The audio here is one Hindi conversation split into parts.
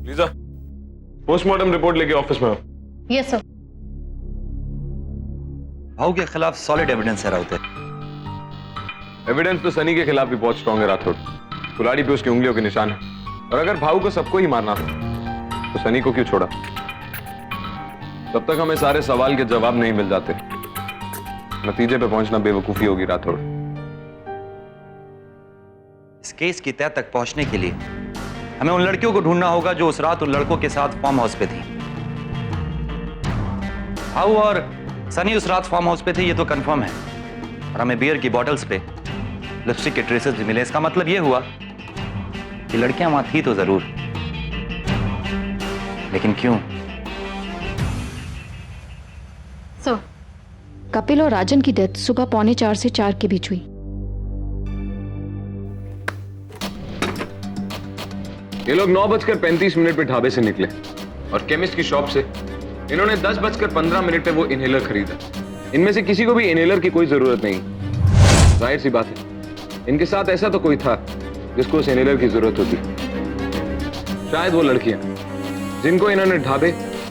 लीजा, पोस्टमार्टम रिपोर्ट लेके ऑफिस में आओ। Yes sir. भाऊ के खिलाफ सॉलिड एविडेंस है राउत। एविडेंस तो सनी के खिलाफ भी बहुत स्ट्रॉन्ग है राठौड़। कुल्हाड़ी पे उसकी उंगलियों के निशान है। और अगर भाऊ को सबको ही मारना था तो सनी को क्यों छोड़ा? तब तक हमें सारे सवाल के जवाब नहीं मिल जाते। नतीजे पे पहुंचना बेवकूफी होगी राठौड़। इस केस की तह तक पहुंचने के लिए हमें उन लड़कियों को ढूंढना होगा जो उस रात उन लड़कों के साथ फार्म हाउस पे थी। भाऊ और सनी उस रात फार्म हाउस पे थे, ये तो कंफर्म है। और हमें बियर की बॉटल्स पे लिपस्टिक के ट्रेसेस भी मिले। इसका मतलब ये हुआ कि लड़कियां वहां थी तो जरूर, लेकिन क्यों? सर, कपिल और राजन की डेथ सुबह 3:45 से 4 के बीच हुई। ये लोग 9:35 पे ढाबे से निकले और केमिस्ट की शॉप से इन्होंने 10:15 पे वो इनहेलर खरीदा। इनमें से किसी को भी इनहेलर की कोई जरूरत नहीं। जाहिर सी बात है, इनके साथ ऐसा तो कोई था जिसको उस इनहेलर की जरूरत होती। शायद वो लड़कियां जिनको इन्होंने ढाबे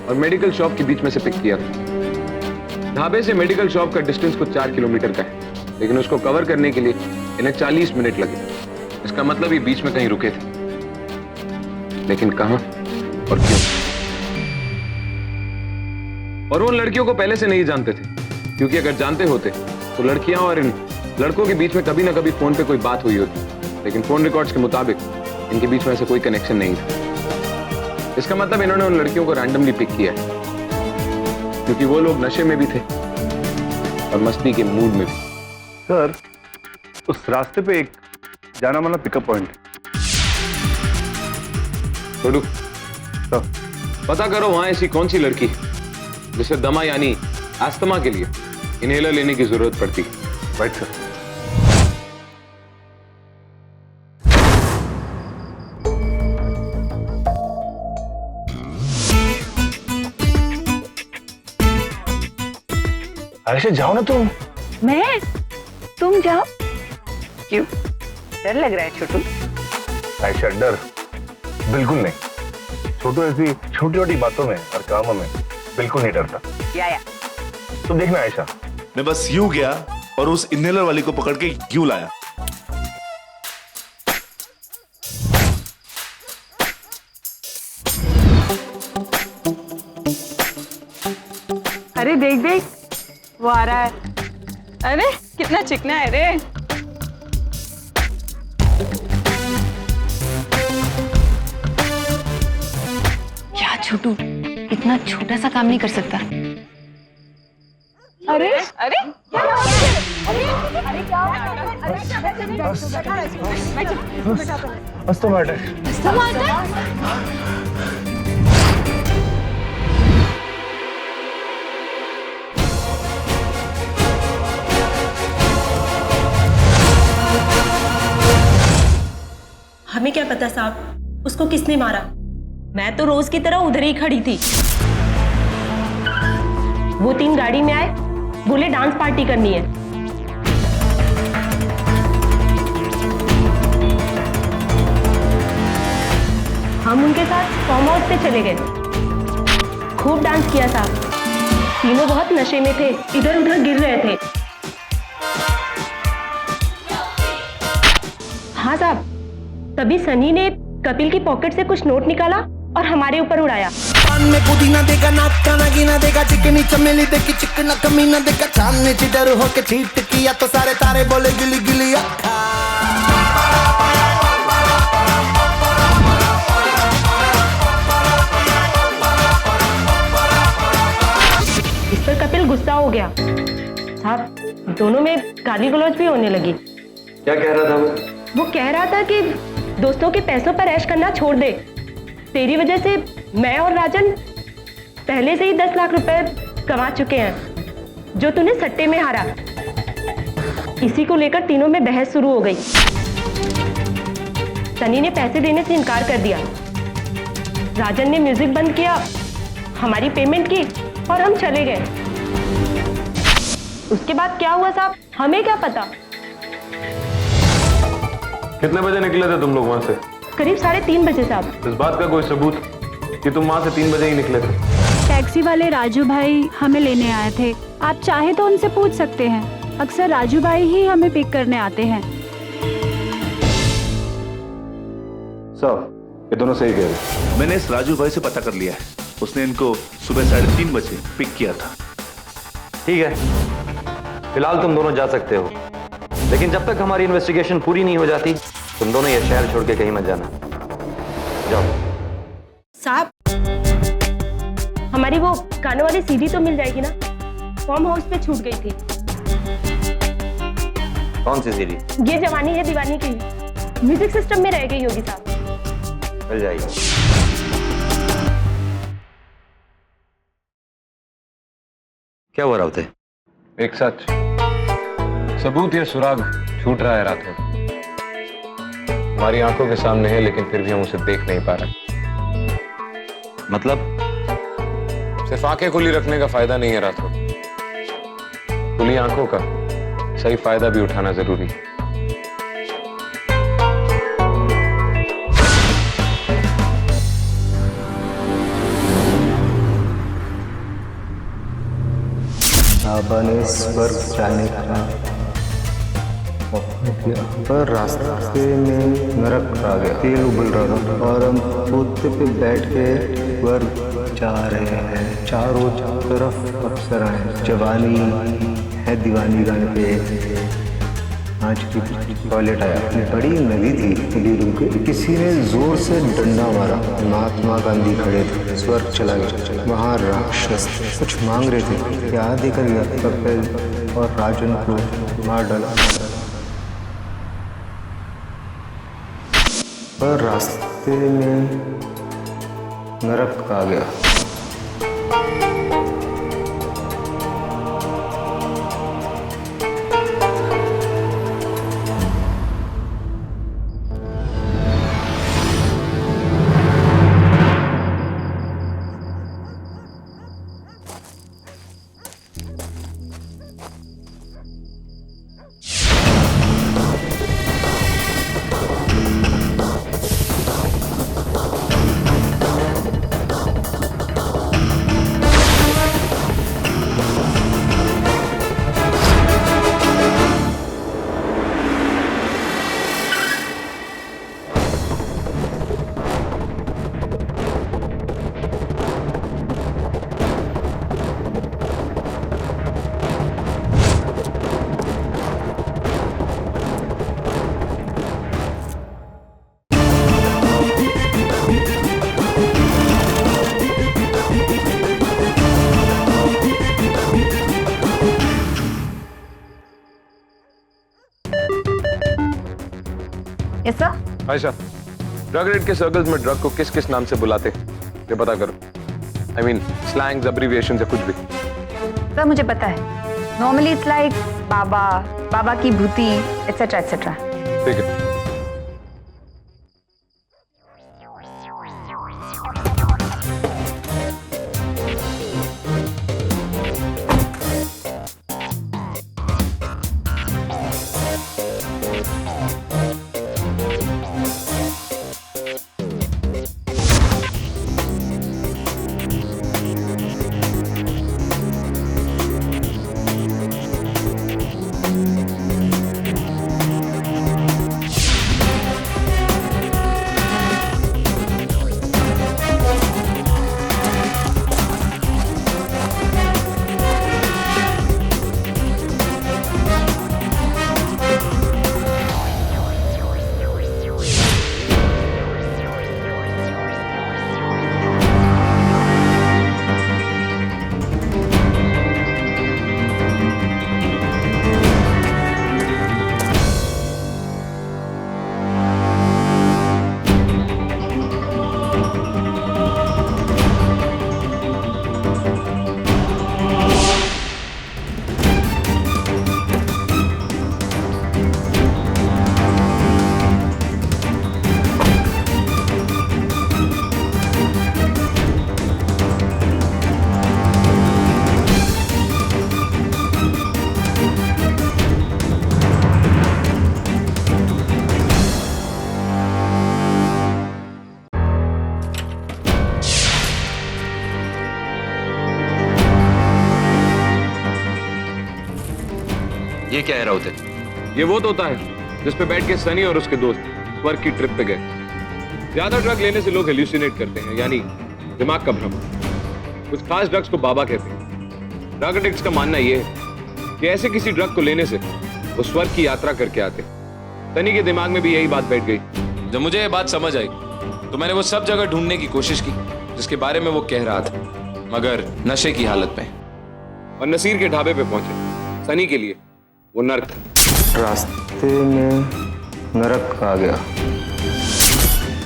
और मेडिकल शॉप के बीच में से पिक किया था। ढाबे से मेडिकल शॉप का डिस्टेंस कुछ 4 किलोमीटर का है, लेकिन उसको कवर करने के लिए इन्हें 40 मिनट लगे। इसका मतलब ये बीच में कहीं रुके थे, लेकिन कहां और क्यों? और वो उन लड़कियों को पहले से नहीं जानते थे, क्योंकि अगर जानते होते तो लड़कियां और इन लड़कों के बीच में कभी ना कभी फोन पे कोई बात हुई होती। लेकिन फोन रिकॉर्ड्स के मुताबिक इनके बीच में ऐसा कोई कनेक्शन नहीं था। इसका मतलब इन्होंने उन लड़कियों को रैंडमली पिक किया है, क्योंकि वो लोग नशे में भी थे और मस्ती के मूड में भी। सर, उस रास्ते पे एक जाना माना पिकअप पॉइंट। छोड़ू तो पता करो वहां ऐसी कौन सी लड़की है जिसे दमा यानी अस्थमा के लिए इनहेलर लेने की जरूरत पड़ती है। Right sir. आयशा जाओ ना तुम। मैं? तुम जाओ? क्यों, डर लग रहा है छोटू? आयशा डर बिल्कुल नहीं। छोटू ऐसी छोटी छोटी बातों में और कामों में बिल्कुल नहीं डरता। या तुम देखना आयशा, मैं बस यूं गया और उस इनहेलर वाली को पकड़ के यूं लाया। अरे देख देख, वो आ रहा है। अरे कितना चिकना है रे। क्या छोटू, इतना छोटा सा काम नहीं कर सकता। अरे अरे हमें क्या पता साहब उसको किसने मारा। मैं तो रोज की तरह उधर ही खड़ी थी। वो 3 गाड़ी में आए, बोले डांस पार्टी करनी है। हम उनके साथ फार्म हाउस पे चले गए। खूब डांस किया साहब। तीनों बहुत नशे में थे, इधर उधर गिर रहे थे। हाँ साहब, तभी सनी ने कपिल की पॉकेट से कुछ नोट निकाला और हमारे ऊपर उड़ाया। पान में पुदीना देगा, नाक का नगीना देगा, चिकनी चमेली देखी चिकना कमीना देखा, चांदनी चिडर होके चीट किया तो सारे तारे बोले गिली गिली अक्खा। इस पर कपिल गुस्सा हो गया साहब। दोनों में गाली गलौज भी होने लगी। क्या कह रहा था वो? वो कह रहा था कि दोस्तों के पैसों पर ऐश करना छोड़ दे। तेरी वजह से मैं और राजन पहले से ही 10 लाख रुपए कमा चुके हैं, जो तूने सट्टे में हारा। इसी को लेकर तीनों में बहस शुरू हो गई। सनी ने पैसे देने से इनकार कर दिया। राजन ने म्यूजिक बंद किया, हमारी पेमेंट की और हम चले गए। उसके बाद क्या हुआ साहब, हमें क्या पता। कितने बजे निकले थे तुम लोग वहां से? करीब 3:30 बजे साहब। इस बात का कोई सबूत? कि तुम वहां से 3 बजे ही निकले थे? टैक्सी वाले राजू भाई हमें लेने आए थे। आप चाहे तो उनसे पूछ सकते हैं, अक्सर राजू भाई ही हमें पिक करने आते हैं। साहब, ये दोनों सही कह रहे हैं। मैंने इस राजू भाई से पता कर लिया है, उसने इनको सुबह 3:30 बजे पिक किया था। ठीक है, फिलहाल तुम दोनों जा सकते हो, लेकिन जब तक हमारी इन्वेस्टिगेशन पूरी नहीं हो जाती तुम दोनों ये शहर छोड़ के कहीं मत जाना। जाओ। साहब, हमारी वो गानों वाली सीडी तो मिल जाएगी ना? फार्म हाउस पे छूट गई थी। कौन सी सीडी? ये जवानी है दीवानी की म्यूजिक सिस्टम में रह गई होगी साहब। मिल जाएगी। क्या हुआ राउते? एक सच, सबूत या सुराग छूट रहा है रातों। हमारी आंखों के सामने है, लेकिन फिर भी हम उसे देख नहीं पा रहे। मतलब? सिर्फ आंखें खुली रखने का फायदा नहीं है रातों, खुली आंखों का सही फायदा भी उठाना जरूरी है। ने स्वर्ग जाने का पर रास्ते में नरक आ गया। तेल उबल रहा था और हम पोते पे बैठ के स्वर्ग जा रहे हैं। चारों तरफ अप्सराएं, जवानी है दीवानी गाने पे आज की टॉयलेट आया। बड़ी नदी थी, नदी रुके, किसी ने जोर से डंडा मारा। महात्मा गांधी खड़े थे। स्वर्ग चला गया। वहाँ राक्षस कुछ मांग रहे थे। क्या देकर गया? कपिल और राजन को मार डाला। पर रास्ते में नरक आ गया। ऐसा? आयशा, ड्रग रेड के सर्कल्स में ड्रग को किस किस नाम से बुलाते हैं ये पता करो। I mean, स्लैंग्स, अब्रीविएशंस या कुछ भी। सर मुझे पता है, नॉर्मली इट्स लाइक बाबा, बाबा की भूती, एटसेट्रा एटसेट्रा। ठीक है। ये क्या है राउते? ये वो तोता है जिस पे बैठ के सनी और उसके दोस्त स्वर्ग की ट्रिप पे गए। ज्यादा ड्रग लेने से लोग हेल्यूसिनेट करते हैं, यानी दिमाग का भ्रम। कुछ खास ड्रग्स को बाबा कहते हैं। ड्रग एडिक्ट्स का मानना यह है कि ऐसे किसी ड्रग को लेने से वो स्वर्ग की यात्रा करके आते। सनी के दिमाग में भी यही बात बैठ गई। जब मुझे ये बात समझ आई तो मैंने वो सब जगह ढूंढने की कोशिश की जिसके बारे में वो कह रहा था, मगर नशे की हालत में। और नसीर के ढाबे पे पहुंचे। सनी के लिए वो नर्क था। रास्ते में नरक आ गया।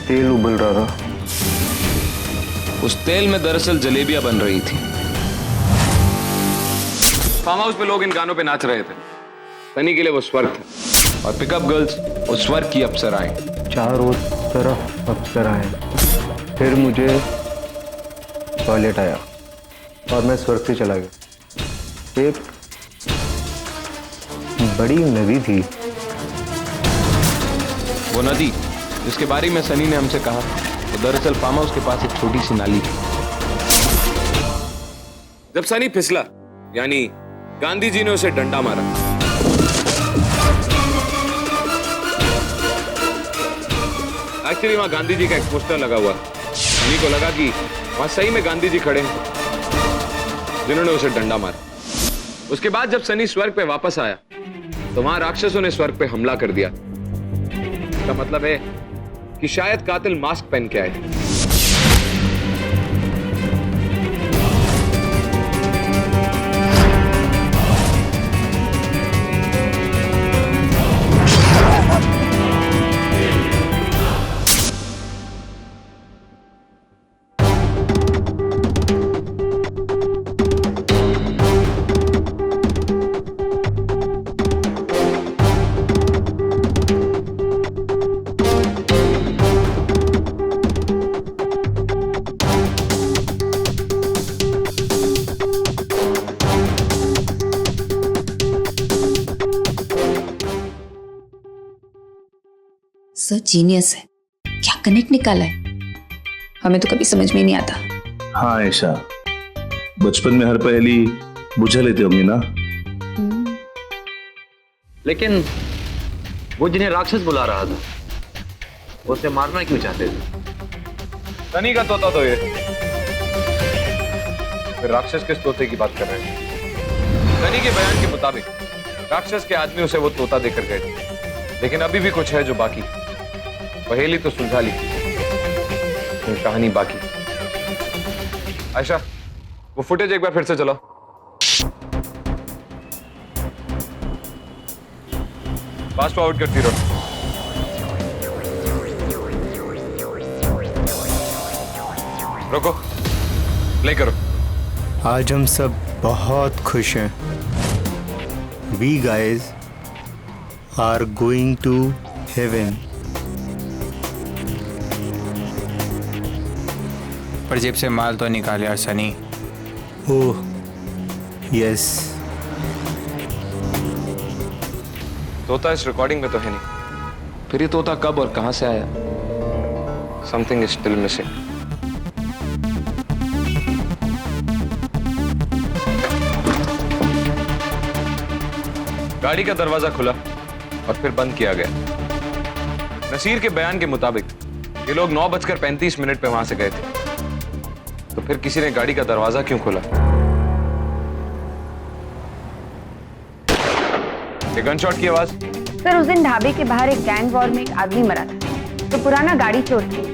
तेल उबल रहा था। उस तेल में दरअसल जलेबियां बन रही थी। फार्म हाउस पे लोग इन गानों पे नाच रहे थे। सनी के लिए वो स्वर्ग था और पिकअप गर्ल्स वो स्वर्ग की अप्सराएं। चारों तरफ अप्सराएं। फिर मुझे टॉयलेट आया और मैं स्वर्ग से चला गया। एक बड़ी नदी थी। वो नदी जिसके बारे में सनी ने हमसे कहा, वो दरअसल फार्म हाउस के पास एक छोटी सी नाली थी। जब सनी फिसला, यानी गांधी जी ने उसे डंडा मारा। एक्चुअली वहां गांधी जी का एक पोस्टर लगा हुआ। सनी को लगा कि वहां सही में गांधी जी खड़े हैं जिन्होंने उसे डंडा मारा। उसके बाद जब सनी स्वर्ग पे वापस आया तो वहां राक्षसों ने स्वर्ग पे हमला कर दिया। इसका मतलब है कि शायद कातिल मास्क पहन के आए थे। सर जीनियस है। क्या कनेक्ट निकाला है, हमें तो कभी समझ में ही नहीं आता। हाँ ऐशा, बचपन में हर पहेली बुझा लेते होंगे ना। लेकिन वो जिन्हें राक्षस बुला रहा था, वो उसे मारना क्यों चाहते थे? सनी का तोता तो ये। फिर राक्षस किस तोते की बात कर रहे हैं? सनी के बयान के मुताबिक राक्षस के आदमी उसे वो तोता देकर गए थे, लेकिन अभी भी कुछ है जो बाकी। पहेली तो सुलझा ली, कहानी बाकी। आयशा, वो फुटेज एक बार फिर से चलाओ। फास्ट फॉरवर्ड करती रहो। रोको, प्ले करो। आज हम सब बहुत खुश हैं। We guys are going to heaven. पर जेब से माल तो निकाल यार सनी। Oh yes. तोता इस रिकॉर्डिंग में तो है नहीं। फिर ये तोता कब और कहां से आया? Something is still missing. गाड़ी का दरवाजा खुला और फिर बंद किया गया। नसीर के बयान के मुताबिक ये लोग 9:35 पे वहां से गए थे। तो फिर किसी ने गाड़ी का दरवाजा क्यों खोला? ये गनशॉट की आवाज। सर उस दिन ढाबे के बाहर एक गैंग वॉर में एक आदमी मरा था, तो पुराना गाड़ी चोर थे।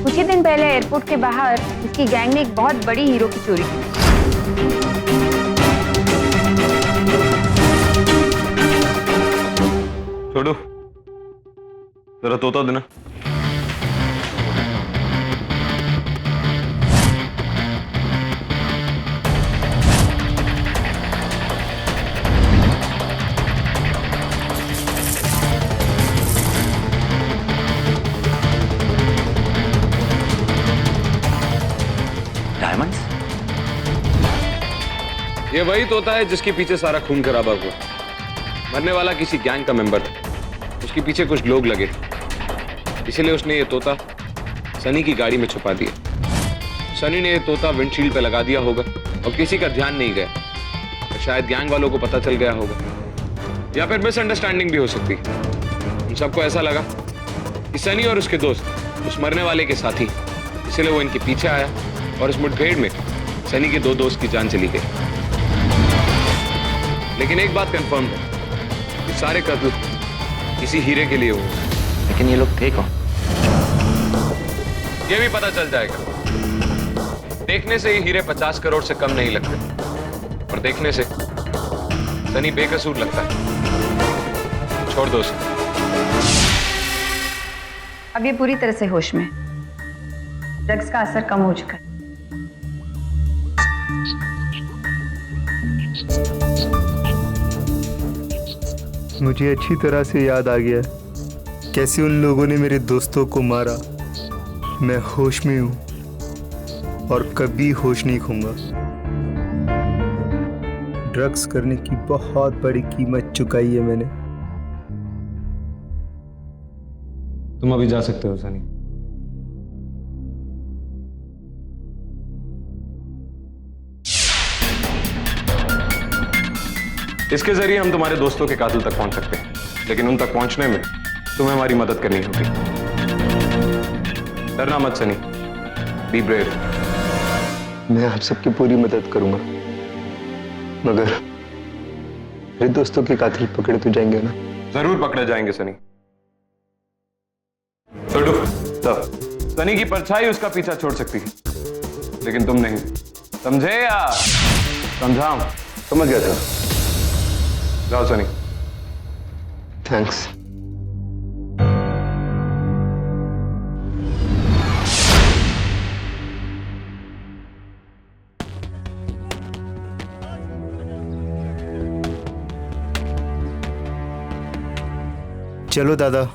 कुछ ही दिन पहले एयरपोर्ट के बाहर उसकी गैंग ने एक बहुत बड़ी हीरो की चोरी की। छोड़ो, जरा तोता देना। डायमंड्स? ये वही तोता है जिसके पीछे सारा खून खराबा हुआ। मरने वाला किसी गैंग का मेंबर था। उसके पीछे कुछ लोग लगे थे, इसलिए उसने ये तोता सनी की गाड़ी में छुपा दिया। सनी ने ये तोता विंडशील्ड पे लगा दिया होगा और किसी का ध्यान नहीं गया। शायद गैंग वालों को पता चल गया होगा। या फिर मिसअंडरस्टैंडिंग भी हो सकती है। उन सबको ऐसा लगा कि सनी और उसके दोस्त उस मरने वाले के साथी, इसलिए वो इनके पीछे आया और इस मुठभेड़ में सनी के 2 दोस्त की जान चली गई। लेकिन एक बात कंफर्म है, ये सारे कत्ल किसी हीरे के लिए हुए। लेकिन ये लोग थे कौन? ये भी पता चल जाएगा। देखने से ही हीरे 50 करोड़ से कम नहीं लगते, और देखने से सनी बेकसूर लगता है। छोड़ दो उसे। अब ये पूरी तरह से होश में। ड्रग्स का असर कम हो चुका है। मुझे अच्छी तरह से याद आ गया कैसे उन लोगों ने मेरे दोस्तों को मारा। मैं होश में हूं और कभी होश नहीं खोऊंगा। ड्रग्स करने की बहुत बड़ी कीमत चुकाई है मैंने। तुम अभी जा सकते हो सनी। इसके जरिए हम तुम्हारे दोस्तों के कातिल तक पहुंच सकते हैं, लेकिन उन तक पहुंचने में तुम्हें हमारी मदद करनी होगी। डरना मत सनी, बी ब्रेव। मैं आप सबकी पूरी मदद करूंगा, मगर मेरे दोस्तों के कातिल पकड़े तो जाएंगे ना? जरूर पकड़े जाएंगे सनी। छोड़ो, तब सनी की परछाई उसका पीछा छोड़ सकती है, लेकिन तुम नहीं। समझे या समझाऊं? समझ गया सर। जाओ सनी। थैंक्स। चलो दादा।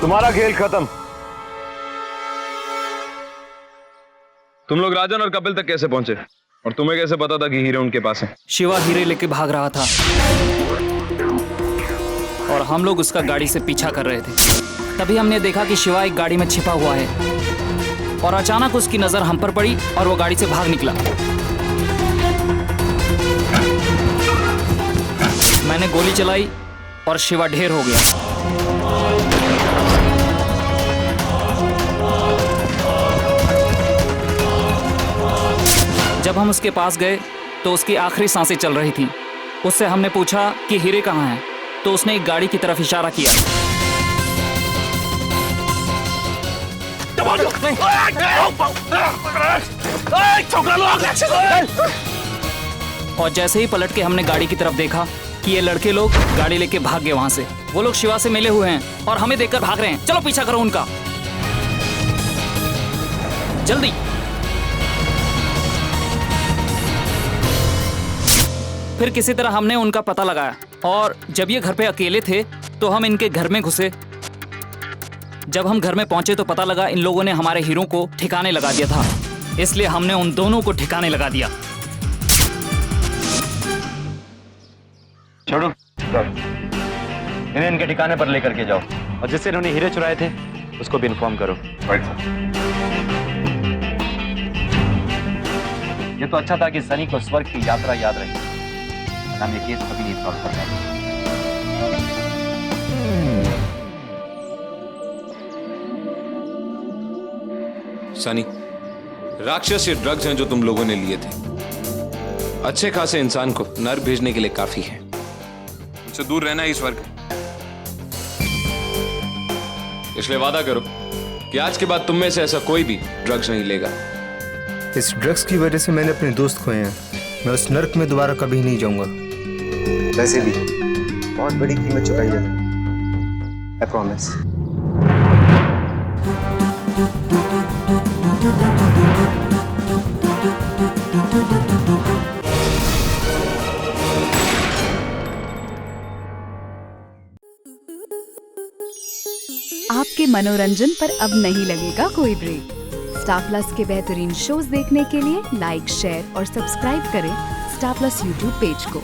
तुम्हारा खेल खत्म। तुम लोग राजन और कपिल तक कैसे पहुंचे, और तुम्हें कैसे पता था कि हीरे उनके पास है? शिवा हीरे लेके भाग रहा था और हम लोग उसका गाड़ी से पीछा कर रहे थे। तभी हमने देखा कि शिवा एक गाड़ी में छिपा हुआ है और अचानक उसकी नजर हम पर पड़ी और वो गाड़ी से भाग निकला। मैंने गोली चलाई और शिवा ढेर हो गया। जब हम उसके पास गए तो उसकी आखिरी सांसें चल रही थीं। उससे हमने पूछा कि हीरे कहाँ हैं, तो उसने एक गाड़ी की तरफ इशारा किया। और जैसे ही पलट के हमने गाड़ी की तरफ देखा कि ये लड़के लोग गाड़ी लेके भाग गए वहां से। वो लोग शिवा से मिले हुए हैं और हमें देखकर भाग रहे हैं। चलो पीछा करो उनका, जल्दी। फिर किसी तरह हमने उनका पता लगाया और जब ये घर पे अकेले थे तो हम इनके घर में घुसे। जब हम घर में पहुंचे तो पता लगा इन लोगों ने हमारे हीरो को ठिकाने लगा दिया था, इसलिए हमने उन दोनों को ठिकाने लगा दिया। छोड़ो, इन्हें इनके ठिकाने पर लेकर के जाओ और जिससे इन्होंने हीरे चुराए थे उसको भी इन्फॉर्म करो। Right sir. ये तो अच्छा था कि सनी को स्वर्ग की यात्रा याद रही। हम ये केस कभी नहीं सॉल्व कर पाएंगे। सनी, राक्षस ये ड्रग्स हैं जो तुम लोगों ने लिए थे, अच्छे खासे इंसान को नर्क भेजने के लिए काफी है। उनसे दूर रहना ही स्वर्ग है। इसलिए वादा करो कि आज के बाद तुम में से ऐसा कोई भी ड्रग्स नहीं लेगा। इस ड्रग्स की वजह से मैंने अपने दोस्त खोए हैं। मैं उस नर्क में दोबारा कभी नहीं जाऊंगा। वैसे भी बहुत बड़ी कीमत चुकाई है, आई प्रॉमिस। आपके मनोरंजन पर अब नहीं लगेगा कोई ब्रेक। स्टार प्लस के बेहतरीन शोज देखने के लिए लाइक, शेयर और सब्सक्राइब करें स्टार प्लस यूट्यूब पेज को।